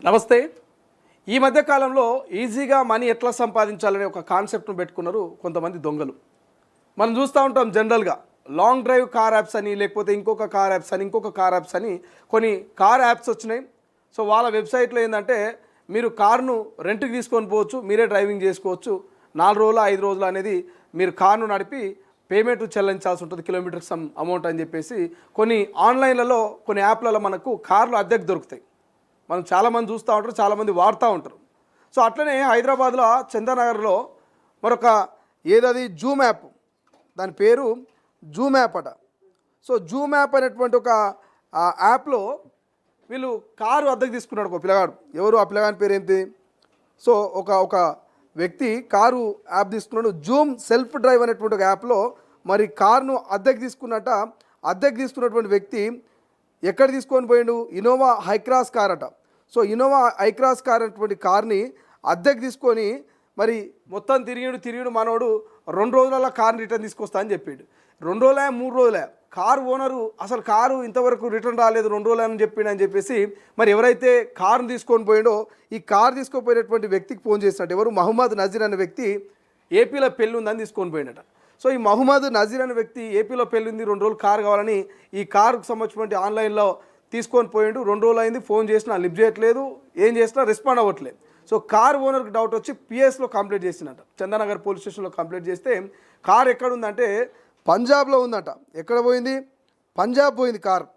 నమస్తే. ఈ మధ్య కాలంలో ఈజీగా మనీ ఎట్లా సంపాదించాలనే ఒక కాన్సెప్ట్ను పెట్టుకున్నారు కొంతమంది దొంగలు. మనం చూస్తూ ఉంటాం జనరల్గా లాంగ్ డ్రైవ్ కార్ యాప్స్ అని, లేకపోతే ఇంకొక కార్ యాప్స్ అని, ఇంకొక కార్ యాప్స్ అని కొన్ని కార్ యాప్స్ వచ్చినాయి. సో వాళ్ళ వెబ్సైట్లో ఏంటంటే మీరు కార్ను రెంట్కి తీసుకొని పోవచ్చు, మీరే డ్రైవింగ్ చేసుకోవచ్చు. 4 రోజులు 5 రోజులు అనేది మీరు కార్ను నడిపి పేమెంట్ చెల్లించాల్సి ఉంటుంది, కిలోమీటర్కి సమ్ అమౌంట్ అని చెప్పేసి కొన్ని ఆన్లైన్లలో కొన్ని యాప్లలో మనకు కార్లు అద్దెకు దొరుకుతాయి. మనం చాలామంది చూస్తూ ఉంటారు, చాలామంది వాడుతూ ఉంటారు. సో అట్లనే హైదరాబాద్లో చందానగర్లో మరొక ఏదది జూమ్ యాప్, దాని పేరు జూమ్ యాప్ అట. సో జూమ్ యాప్ అనేటువంటి ఒక యాప్లో వీళ్ళు కారు అద్దెకు తీసుకున్నాడు ఒక పిల్లగాడు. ఎవరు ఆ పిల్లగాని పేరు ఏంటి? సో ఒక వ్యక్తి కారు యాప్ తీసుకున్నాడు, జూమ్ సెల్ఫ్ డ్రైవ్ అనేటువంటి ఒక యాప్లో. మరి కారును అద్దెకు తీసుకున్నట్ట. అద్దెకు తీసుకున్నటువంటి వ్యక్తి ఎక్కడ తీసుకొని పోయిండు? ఇన్నోవా హైక్రాస్ కార్ అట. సో ఇన్నోవా హైక్రాస్ కార్ అనేటువంటి కార్ని అద్దెకు తీసుకొని మరి మొత్తం తిరిగిడు మనోడు 2 రోజులలో కార్ని రిటర్న్ తీసుకొస్తా అని చెప్పాడు. 2 రోజులే 3 రోజులే కారు ఓనరు అసలు కారు ఇంతవరకు రిటర్న్ రాలేదు, 2 రోజులు అని చెప్పిండు అని చెప్పేసి మరి ఎవరైతే కారుని తీసుకొని పోయిండో ఈ కారు తీసుకుపోయినటువంటి వ్యక్తికి ఫోన్ చేసినట్టు. ఎవరు? మహమ్మద్ నజీర్ అనే వ్యక్తి ఏపీలో పెళ్ళి ఉందని తీసుకొని పోయినట. సో ఈ మహమ్మద్ నజీర్ అనే వ్యక్తి ఏపీలో పెళ్ళి ఉంది, 2 రోజులు కారు కావాలని ఈ కారుకు సంబంధించినటువంటి ఆన్లైన్లో తీసుకొని పోయిండు. 2 రోజులు అయింది, ఫోన్ చేసినా లిఫ్ట్ చేయట్లేదు, ఏం చేసినా రెస్పాండ్ అవ్వట్లేదు. సో కార్ ఓనర్కి డౌట్ వచ్చి పిఎస్లో కంప్లైంట్ చేసినట్ట. చందానగర్ పోలీస్ స్టేషన్లో కంప్లైంట్ చేస్తే కార్ ఎక్కడ ఉందంటే పంజాబ్లో ఉందట. ఎక్కడ పోయింది? పంజాబ్ పోయింది కారు.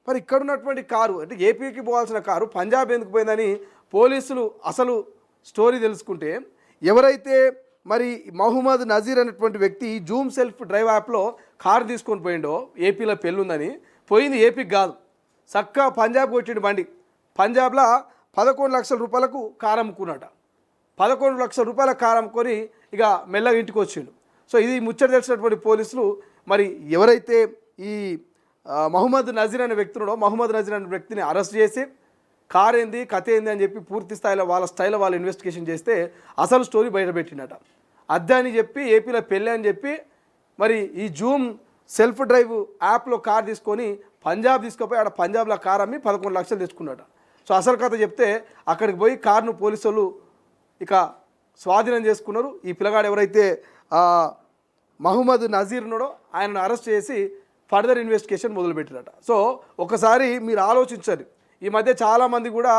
మరి ఇక్కడ ఉన్నటువంటి కారు అంటే ఏపీకి పోవాల్సిన కారు పంజాబ్ ఎందుకు పోయిందని పోలీసులు అసలు స్టోరీ తెలుసుకుంటే ఎవరైతే మరి మహమ్మద్ నజీర్ అనేటువంటి వ్యక్తి జూమ్ సెల్ఫ్ డ్రైవ్ యాప్లో కారు తీసుకొని పోయిండో, ఏపీలో పెళ్ళి ఉందని పోయింది ఏపీకి కాదు, చక్కగా పంజాబ్ కొట్టిండు బండి. పంజాబ్లో 11 లక్షల రూపాయలకు కారు అమ్ముకున్నట. 11 లక్షల రూపాయల కారు అమ్ముకొని ఇక మెల్లగా ఇంటికి వచ్చిండు. సో ఇది ముచ్చట తెలిసినటువంటి పోలీసులు మరి ఎవరైతే ఈ మహమ్మద్ నజీర్ అనే వ్యక్తి ఉన్నాడో, మహమ్మద్ నజీర్ అనే వ్యక్తిని అరెస్ట్ చేసి కార్ ఏంది కథ ఏంది అని చెప్పి పూర్తి స్థాయిలో వాళ్ళ స్టైల్లో వాళ్ళు ఇన్వెస్టిగేషన్ చేస్తే అసలు స్టోరీ బయటపెట్టినట. అద్దె అని చెప్పి ఏపీలో పెళ్ళి అని చెప్పి మరి ఈ జూమ్ సెల్ఫ్ డ్రైవ్ యాప్లో కార్ తీసుకొని పంజాబ్ తీసుకుపోయి ఆడ పంజాబ్లో కార్ అమ్మి 11 లక్షలు తెచ్చుకున్నాడు. సో అసలు కథ చెప్తే అక్కడికి పోయి కార్ను పోలీసులు ఇక స్వాధీనం చేసుకున్నారు. ఈ పిల్లగాడు ఎవరైతే మహమ్మద్ నజీర్ ఉన్నాడో ఆయనను అరెస్ట్ చేసి ఫర్దర్ ఇన్వెస్టిగేషన్ మొదలుపెట్టినట. సో ఒకసారి మీరు ఆలోచించండి, ఈ మధ్య చాలామంది కూడా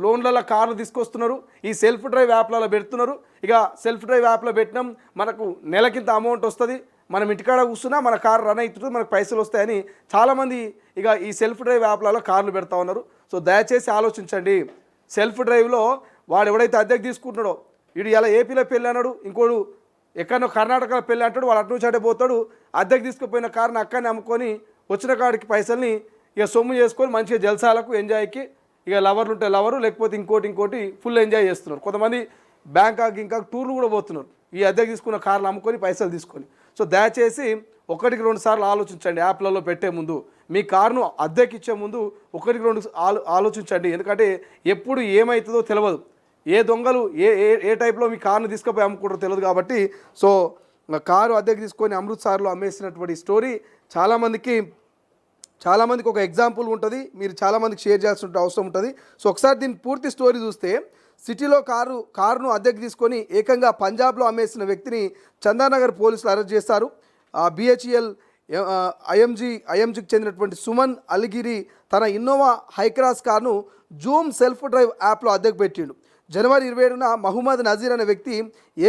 లోన్లలో కార్లు తీసుకొస్తున్నారు, ఈ సెల్ఫ్ డ్రైవ్ యాప్లలో పెడుతున్నారు. ఇక సెల్ఫ్ డ్రైవ్ యాప్లో పెట్టినాం, మనకు నెలకింత అమౌంట్ వస్తుంది, మనం ఇంటికాడ కూర్చున్నా మన కారు రన్ అవుతుంది, మనకు పైసలు వస్తాయని చాలామంది ఇక ఈ సెల్ఫ్ డ్రైవ్ యాప్లలో కార్లు పెడతా ఉన్నారు. సో దయచేసి ఆలోచించండి. సెల్ఫ్ డ్రైవ్లో వాడు ఎవడైతే అద్దెకు తీసుకుంటున్నాడో, వీడు ఇలా ఏపీలో పెళ్ళి అన్నాడు, ఇంకోడు ఎక్కడో కర్ణాటకలో పెళ్ళి అంటాడు, వాడు అటు నుంచి అటే పోతాడు, అద్దెకు తీసుకుపోయిన కారుని అక్కడనే అమ్ముకొని వచ్చిన కాడికి పైసల్ని ఇక సొమ్ము చేసుకొని మంచిగా జల్సాలకు ఎంజాయ్కి ఇక లవర్లు ఉంటే లవరు, లేకపోతే ఇంకోటి ఫుల్ ఎంజాయ్ చేస్తున్నారు. కొంతమంది బ్యాంకాక్ ఇంకా టూర్లు కూడా పోతున్నారు ఈ అద్దెకు తీసుకున్న కార్లు అమ్ముకొని పైసలు తీసుకొని. సో దయచేసి 1-2 సార్లు ఆలోచించండి. యాప్లలో పెట్టే ముందు, మీ కారును అద్దెకి ఇచ్చే ముందు 1-2 ఆలోచించండి. ఎందుకంటే ఎప్పుడు ఏమవుతుందో తెలియదు, ఏ దొంగలు ఏ టైప్లో మీ కారును తీసుకుపోయి అమ్ముకుంటారో తెలియదు. కాబట్టి సో కారు అద్దెకి తీసుకొని అమృత్సర్లో అమ్మేసినటువంటి స్టోరీ చాలామందికి ఒక ఎగ్జాంపుల్ ఉంటుంది, మీరు చాలామందికి షేర్ చేయాల్సిన అవసరం ఉంటుంది. సో ఒకసారి దీని పూర్తి స్టోరీ చూస్తే సిటీలో కారును అద్దెకు తీసుకొని ఏకంగా పంజాబ్లో అమ్మేసిన వ్యక్తిని చందానగర్ పోలీసులు అరెస్ట్ చేశారు. బిహెచ్ఎల్ ఐఎంజీకి చెందినటువంటి సుమన్ అలిగిరి తన ఇన్నోవా హైక్రాస్ కార్ను జూమ్ సెల్ఫ్ డ్రైవ్ యాప్లో అద్దెకు పెట్టిండు. జనవరి 27న మహమ్మద్ నజీర్ అనే వ్యక్తి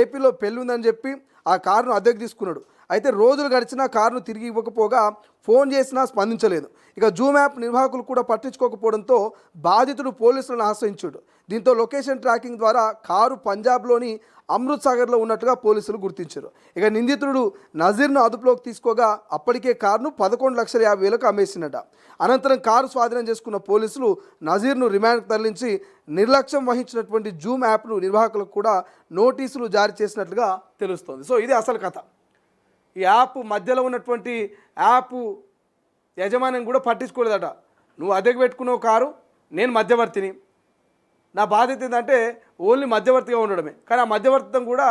ఏపీలో పెళ్ళి ఉందని చెప్పి ఆ కారును అద్దెకు తీసుకున్నాడు. అయితే రోజులు గడిచినా కారును తిరిగి ఇవ్వకపోగా ఫోన్ చేసినా స్పందించలేదు. ఇక జూమ్ యాప్ నిర్వాహకులు కూడా పట్టించుకోకపోవడంతో బాధితుడు పోలీసులను ఆశ్రయించాడు. దీంతో లొకేషన్ ట్రాకింగ్ ద్వారా కారు పంజాబ్లోని అమృత్సర్లో ఉన్నట్టుగా పోలీసులు గుర్తించారు. ఇక నిందితుడు నజీర్ను అదుపులోకి తీసుకోగా అప్పటికే కారును 11,50,000 అమ్మేసినట. అనంతరం కారు స్వాధీనం చేసుకున్న పోలీసులు నజీర్ను రిమాండ్కు తరలించి నిర్లక్ష్యం వహించినటువంటి జూమ్ యాప్ను నిర్వాహకులకు కూడా నోటీసులు జారీ చేసినట్లుగా తెలుస్తోంది. సో ఇది అసలు కథ. ఈ యాప్ మధ్యలో ఉన్నటువంటి యాప్ యజమాని కూడా పట్టించుకోలేదట. నువ్వు అద్దెకు పెట్టుకున్నావు కారు, నేను మధ్యవర్తిని, నా బాధ్యత ఏంటంటే ఓన్లీ మధ్యవర్తిగా ఉండడమే. కానీ ఆ మధ్యవర్తితం కూడా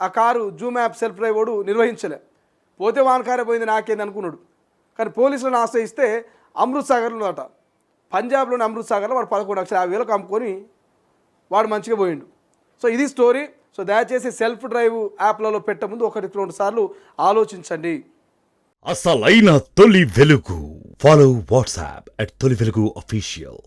ఆ car Zoom app self drive వాడు నిర్వహించలే. పోతే వానకారే పోయింది నాకేంది అనుకున్నాడు. కానీ పోలీసులను ఆశ్రయిస్తే అమృత్సర్లో అట, పంజాబ్లోని అమృత్సర్లో వాడు 11,50,000 అమ్ముకొని వాడు మంచిగా పోయిండు. సో ఇది స్టోరీ. సో దయచేసి సెల్ఫ్ డ్రైవ్ యాప్లలో పెట్టే ముందు 1-2 సార్లు ఆలోచించండి. అసలైన తొలి వెలుగు. ఫాలో వాట్సాప్ @తొలి వెలుగు official.